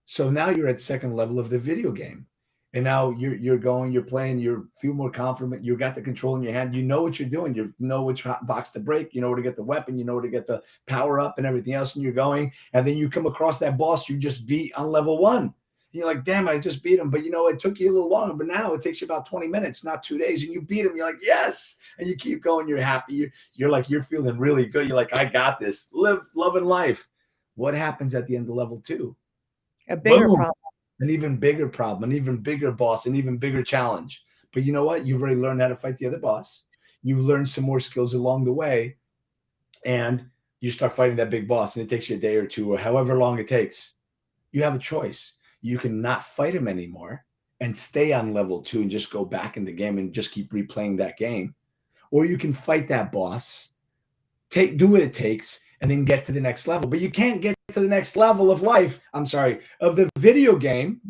So now you're at second level of the video game. And now you're playing, you feel more confident, you got the control in your hand, you know what you're doing, you know which box to break, you know where to get the weapon, you know where to get the power up and everything else, and you're going, and then you come across that boss you just beat on level 1. And you're like, damn, I just beat him. But it took you a little longer, but now it takes you about 20 minutes, not 2 days, and you beat him. You're like, yes. And you keep going, you're happy, you're like, you're feeling really good. You're like, I got this. Live, love, and life. What happens at the end of level 2? A bigger Boom. problem. An even bigger problem, an even bigger boss, an even bigger challenge. But you know what? You've already learned how to fight the other boss. You've learned some more skills along the way. and you start fighting that big boss, and it takes you a day or two or however long it takes. You have a choice. You can not fight him anymore and stay on level 2 and just go back in the game and just keep replaying that game. Or you can fight that boss, do what it takes, and then get to the next level. But you can't get to the next level of life, of the video game,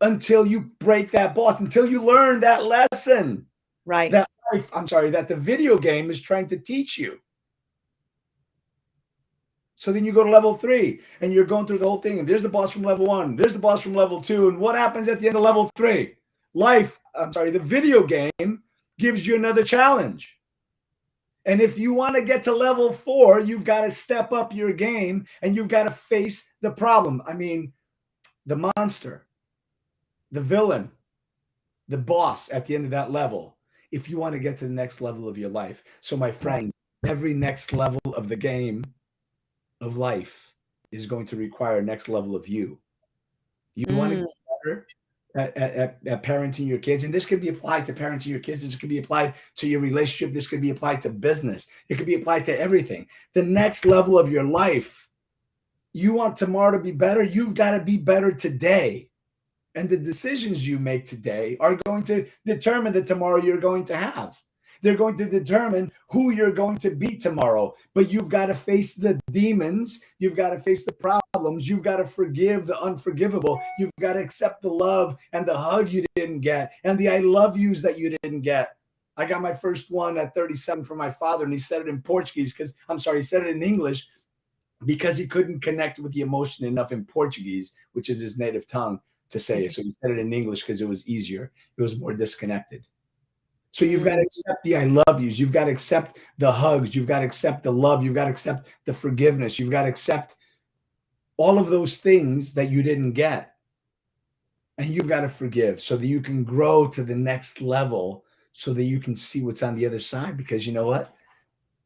until you break that boss, until you learn that lesson. Right. That the video game is trying to teach you. So then you go to level 3 and you're going through the whole thing. And there's the boss from level 1. There's the boss from level 2. And what happens at the end of level 3? The video game gives you another challenge. And if you want to get to level 4, you've got to step up your game and you've got to face the problem. I mean, the monster, the villain, the boss at the end of that level, if you want to get to the next level of your life. So my friends, every next level of the game of life is going to require a next level of you. You want to get better at parenting your kids, and this can be applied to parenting your kids. This can be applied to your relationship. This could be applied to business. It could be applied to everything. The next level of your life, you want tomorrow to be better. You've got to be better today. And the decisions you make today are going to determine the tomorrow you're going to have. They're going to determine who you're going to be tomorrow. But you've got to face the demons. You've got to face the problems. You've got to forgive the unforgivable. You've got to accept the love and the hug you didn't get and the I love yous that you didn't get. I got my first one at 37 from my father, and he said it in Portuguese he said it in English because he couldn't connect with the emotion enough in Portuguese, which is his native tongue, to say it. So he said it in English because it was easier. It was more disconnected. So you've got to accept the I love yous. You've got to accept the hugs. You've got to accept the love. You've got to accept the forgiveness. You've got to accept all of those things that you didn't get. And you've got to forgive so that you can grow to the next level, so that you can see what's on the other side. Because you know what?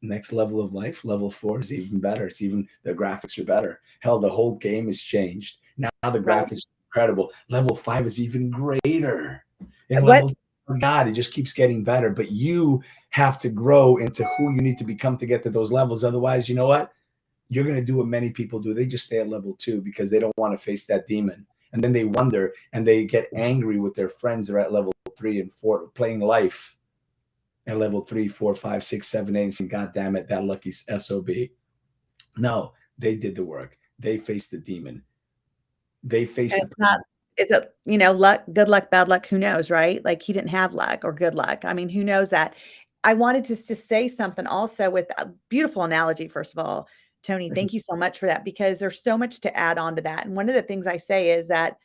Next level of life, level 4 is even better. The graphics are better. Hell, the whole game has changed. Now the graphics are incredible. Level 5 is even greater. And level God, it just keeps getting better. But you have to grow into who you need to become to get to those levels. Otherwise, you know what? You're going to do what many people do. They just stay at level 2 because they don't want to face that demon. And then they wonder and they get angry with their friends that are at level 3 and 4 playing life at level 3, 4, 5, 6, 7, 8 and saying, God damn it, that lucky SOB. No, they did the work. They faced the demon. They faced is it, luck, good luck, bad luck? Who knows, right? Like he didn't have luck or good luck. I mean, who knows that? I wanted to just say something also with a beautiful analogy. First of all, Tony, thank you so much for that, because there's so much to add on to that. And one of the things I say is that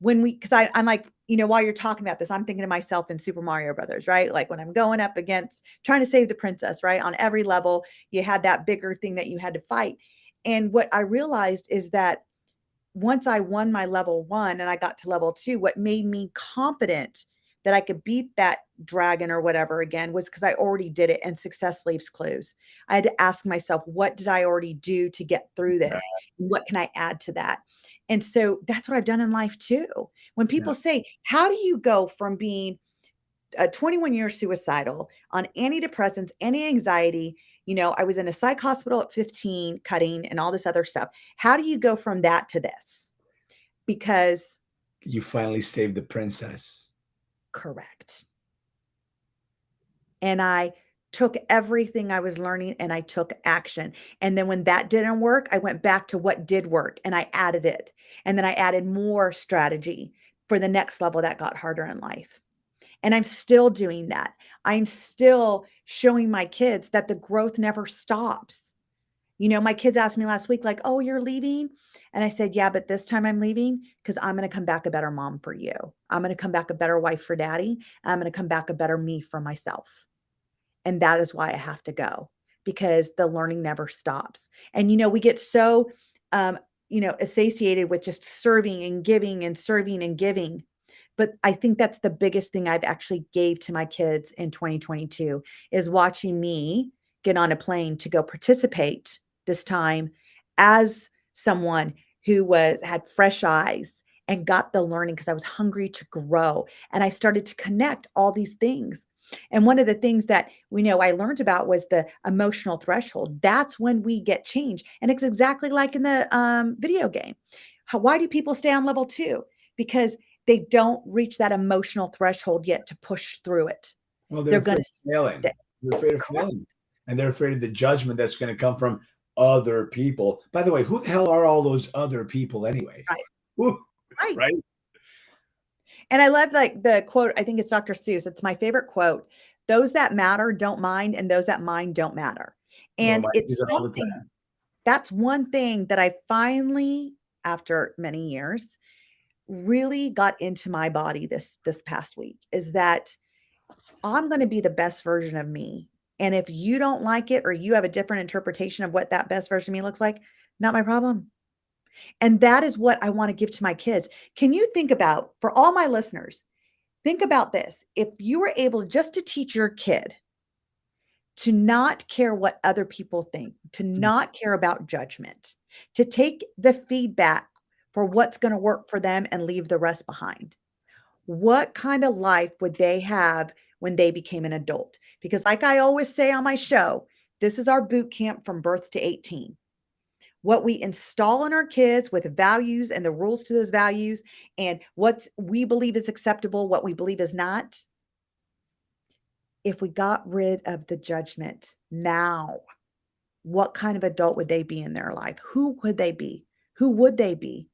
because I'm like, while you're talking about this, I'm thinking to myself in Super Mario Brothers, right? Like when I'm going up against trying to save the princess, right? On every level, you had that bigger thing that you had to fight. And what I realized is that once I won my level 1 and I got to level 2, what made me confident that I could beat that dragon or whatever again was because I already did it, and success leaves clues. I had to ask myself, what did I already do to get through this? And what can I add to that? And so that's what I've done in life too. When people say, how do you go from being 21 years suicidal on antidepressants, anti-anxiety, I was in a psych hospital at 15 cutting and all this other stuff. How do you go from that to this? Because you finally saved the princess. Correct. And I took everything I was learning and I took action. And then when that didn't work, I went back to what did work and I added it. And then I added more strategy for the next level that got harder in life. And I'm still doing that. I'm still showing my kids that the growth never stops. My kids asked me last week, like, oh, you're leaving? And I said, yeah, but this time I'm leaving because I'm going to come back a better mom for you. I'm going to come back a better wife for daddy. I'm going to come back a better me for myself. And that is why I have to go, because the learning never stops. And, we get so, satiated with just serving and giving and serving and giving. But I think that's the biggest thing I've actually gave to my kids in 2022 is watching me get on a plane to go participate this time as someone who had fresh eyes and got the learning because I was hungry to grow. And I started to connect all these things. And one of the things that we know I learned about was the emotional threshold. That's when we get change. And it's exactly like in the video game. Why do people stay on level 2? Because they don't reach that emotional threshold yet to push through it. Well, they're They're going afraid to of failing. stay. They're afraid of Correct. failing. And they're afraid of the judgment that's going to come from other people. By the way, who the hell are all those other people anyway? Right. Who, Right. right? And I love like the quote, I think it's Dr. Seuss. It's my favorite quote. Those that matter don't mind, and those that mind don't matter. Well, And I do it's that all the something time. that's one thing that I finally, after many years, really got into my body this past week is that I'm going to be the best version of me. And if you don't like it or you have a different interpretation of what that best version of me looks like, not my problem. And that is what I want to give to my kids. Can you think about, for all my listeners, think about this. If you were able just to teach your kid to not care what other people think, to not care about judgment, to take the feedback for what's going to work for them and leave the rest behind. What kind of life would they have when they became an adult? Because, like I always say on my show, this is our boot camp from birth to 18. What we install in our kids with values and the rules to those values, and what we believe is acceptable, what we believe is not. If we got rid of the judgment now, what kind of adult would they be in their life? Who could they be? Who would they be?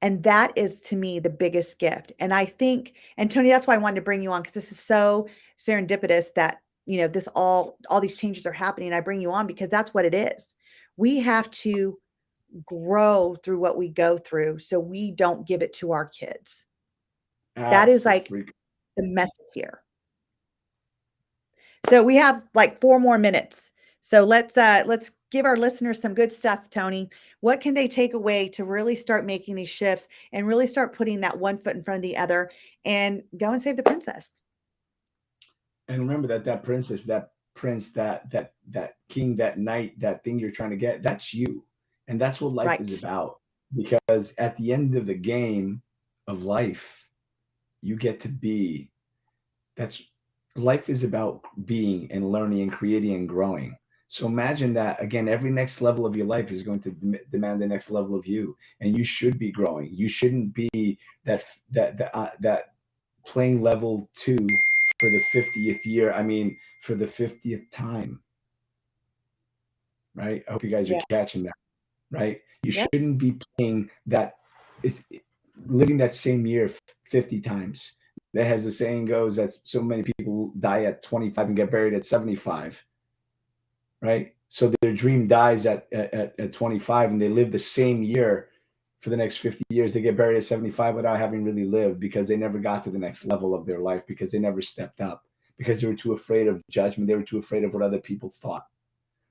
And that is to me the biggest gift. And I think, and Tony, that's why I wanted to bring you on because this is so serendipitous that, this all these changes are happening. I bring you on because that's what it is. We have to grow through what we go through so we don't give it to our kids. That is like Absolutely. the message here. So we have like 4 more minutes. So let's give our listeners some good stuff, Tony. What can they take away to really start making these shifts and really start putting that one foot in front of the other and go and save the princess? And remember that princess, that prince, that king, that knight, that thing you're trying to get, that's you. And that's what life is Right. about. Because at the end of the game of life, you get to be. That's life is about being and learning and creating and growing. So imagine that again, every next level of your life is going to demand the next level of you, and you should be growing. You shouldn't be that playing level 2 for the 50th year. I mean, for the 50th time, right? I hope you guys are Yeah. catching that, right? You Yep. shouldn't be playing that. It's living that same year 50 times. That, has the saying goes, that so many people die at 25 and get buried at 75, right? So their dream dies at 25 and they live the same year for the next 50 years. They get buried at 75 without having really lived because they never got to the next level of their life, because they never stepped up, because they were too afraid of judgment. They were too afraid of what other people thought.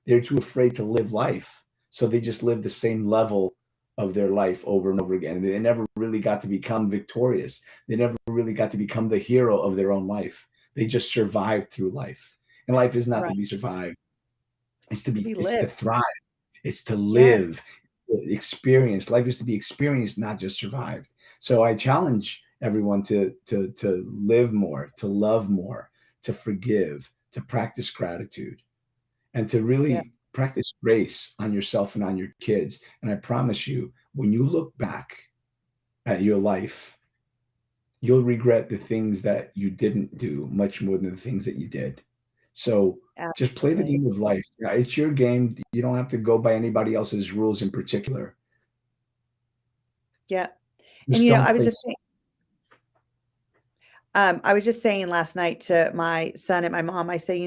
They were too afraid to live life. So they just lived the same level of their life over and over again. And they never really got to become victorious. They never really got to become the hero of their own life. They just survived through life. And life is not to Right. be survived. To be It's to lived. thrive. It's to Yes. live, experience. Life is to be experienced, not just survived. So I challenge everyone to live more, to love more, to forgive, to practice gratitude, and to Yeah. really practice grace on yourself and on your kids. And I promise you, when you look back at your life, you'll regret the things that you didn't do much more than the things that you did. So just play the Absolutely. game of life. Yeah, it's your game. You don't have to go by anybody else's rules in particular. Yeah. And Just don't play. I was just saying last night to my son and my mom, I say,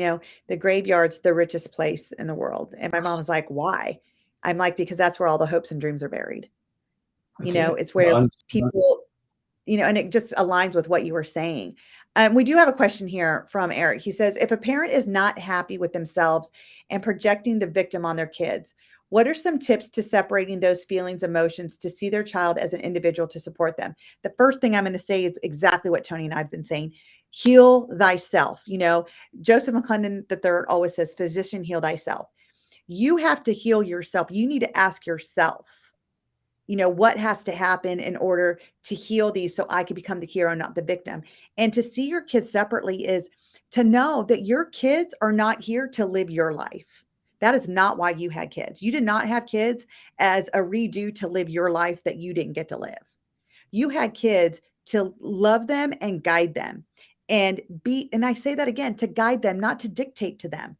the graveyard's the richest place in the world. And my mom was like, why? I'm like, because that's where all the hopes and dreams are buried. That's it. It's where people, and it just aligns with what you were saying. We do have a question here from Eric. He says, if a parent is not happy with themselves and projecting the victim on their kids, what are some tips to separating those feelings, emotions, to see their child as an individual to support them? The first thing I'm going to say is exactly what Tony and I've been saying. Heal thyself. Joseph McClendon III always says, physician, heal thyself. You have to heal yourself. You need to ask yourself, what has to happen in order to heal these so I could become the hero, not the victim. And to see your kids separately is to know that your kids are not here to live your life. That is not why you had kids. You did not have kids as a redo to live your life that you didn't get to live. You had kids to love them and guide them and I say that again, to guide them, not to dictate to them.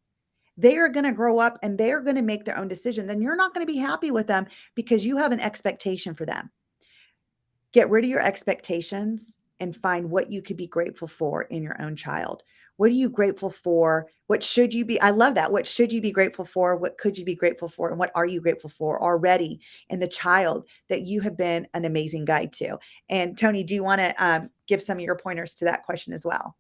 They are going to grow up and they are going to make their own decisions. And you're not going to be happy with them because you have an expectation for them. Get rid of your expectations and find what you could be grateful for in your own child. What are you grateful for? What should you be? I love that. What should you be grateful for? What could you be grateful for? And what are you grateful for already in the child that you have been an amazing guide to? And Tony, do you want to give some of your pointers to that question as well?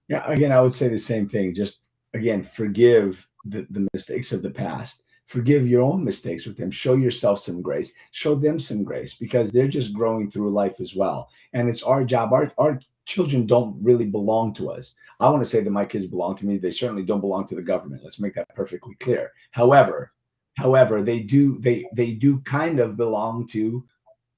Yeah, again, I would say the same thing. Just again, forgive the mistakes of the past. Forgive your own mistakes with them. Show yourself some grace. Show them some grace because they're just growing through life as well. And it's our job. Our children don't really belong to us. I want to say that my kids belong to me. They certainly don't belong to the government. Let's make that perfectly clear. However, they do kind of belong to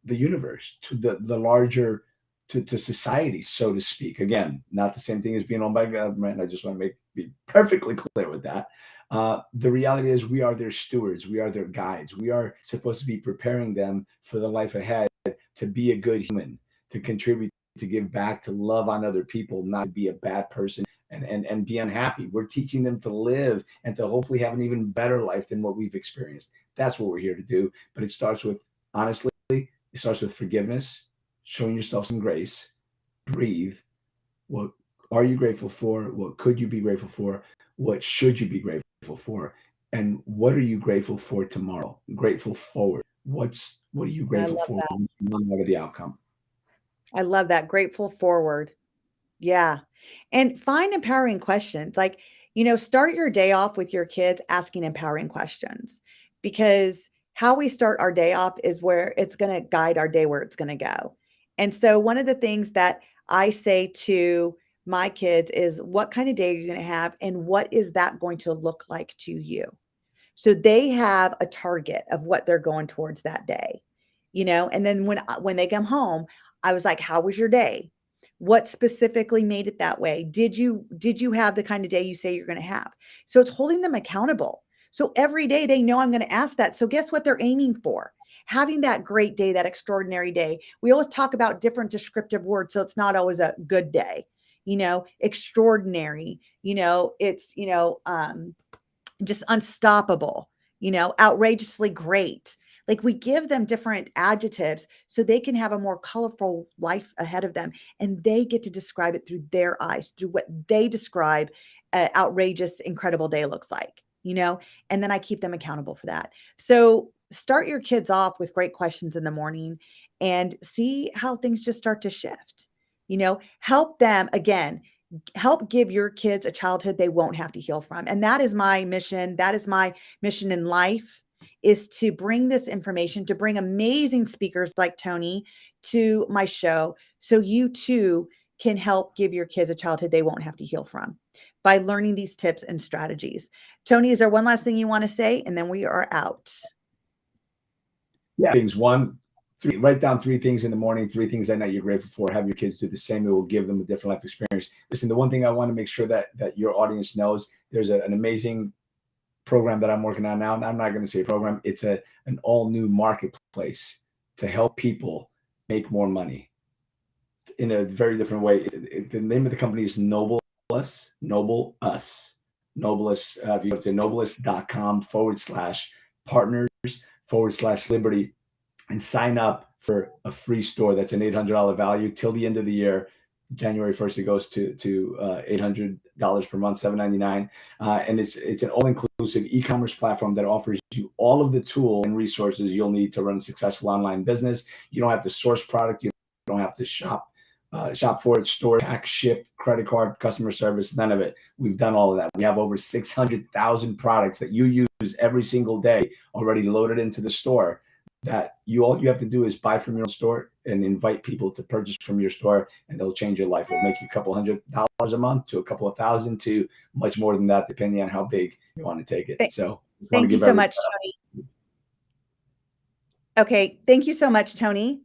the universe, to the larger, to society, so to speak. Again, not the same thing as being owned by government. I just want to be perfectly clear with that. The reality is we are their stewards. We are their guides. We are supposed to be preparing them for the life ahead, to be a good human, to contribute, to give back, to love on other people, not to be a bad person and be unhappy. We're teaching them to live and to hopefully have an even better life than what we've experienced. That's what we're here to do. But it starts with, honestly, it starts with forgiveness, showing yourself some grace, breathe. What are you grateful for? What could you be grateful for? What should you be grateful for? And what are you grateful for tomorrow? Grateful forward. What are you I grateful love for that. no matter the outcome? I love that. Grateful forward. Yeah. And find empowering questions. Like, start your day off with your kids asking empowering questions because how we start our day off is where it's going to guide our day where it's going to go. And so, one of the things that I say to my kids is, what kind of day are you going to have? And what is that going to look like to you? So they have a target of what they're going towards that day, and then when they come home, I was like, how was your day? What specifically made it that way? Did you have the kind of day you say you're going to have? So it's holding them accountable. So every day they know I'm going to ask that. So guess what they're aiming for? Having that great day, that extraordinary day. We always talk about different descriptive words. So it's not always a good day, extraordinary, it's, just unstoppable, outrageously great. Like we give them different adjectives so they can have a more colorful life ahead of them and they get to describe it through their eyes, through what they describe an outrageous, incredible day looks like, and then I keep them accountable for that. So start your kids off with great questions in the morning and see how things just start to shift, help them again help give your kids a childhood they won't have to heal from. And that is my mission. That is my mission in life is to bring this information, to bring amazing speakers like Tony to my show so you too can help give your kids a childhood they won't have to heal from by learning these tips and strategies. Tony, is there one last thing you want to say? And then we are out. Yeah. Things. One, three, write down three things in the morning, three things at night you're grateful for. Have your kids do the same. It will give them a different life experience. Listen, the one thing I want to make sure that your audience knows, there's an amazing program that I'm working on now. And I'm not going to say program. It's an all new marketplace to help people make more money in a very different way. The name of the company is Noble Us. Noblest. If you go to noblest.com/partners/liberty and sign up for a free store. That's an $800 value till the end of the year. January 1st, it goes to $800 per month, $799. And it's an all-inclusive e-commerce platform that offers you all of the tools and resources you'll need to run a successful online business. You don't have to source product. You don't have to shop for it, store, pack, ship, credit card, customer service, none of it. We've done all of that. We have over 600,000 products that you use every single day already loaded into the store that all you have to do is buy from your own store and invite people to purchase from your store, and it'll change your life. It'll make you a couple $100 a month to a couple of thousand to much more than that, depending on how big you want to take it. So thank you so much, Tony. Okay, thank you so much, Tony.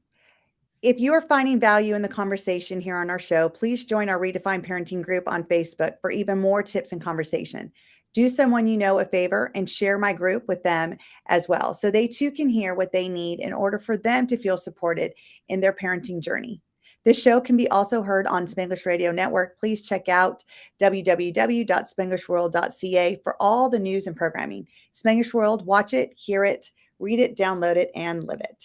If you are finding value in the conversation here on our show, please join our Redefine Parenting group on Facebook for even more tips and conversation. Do someone you know a favor and share my group with them as well, so they too can hear what they need in order for them to feel supported in their parenting journey. This show can be also heard on Spanglish Radio Network. Please check out www.spanglishworld.ca for all the news and programming. Spanglish World, watch it, hear it, read it, download it, and live it.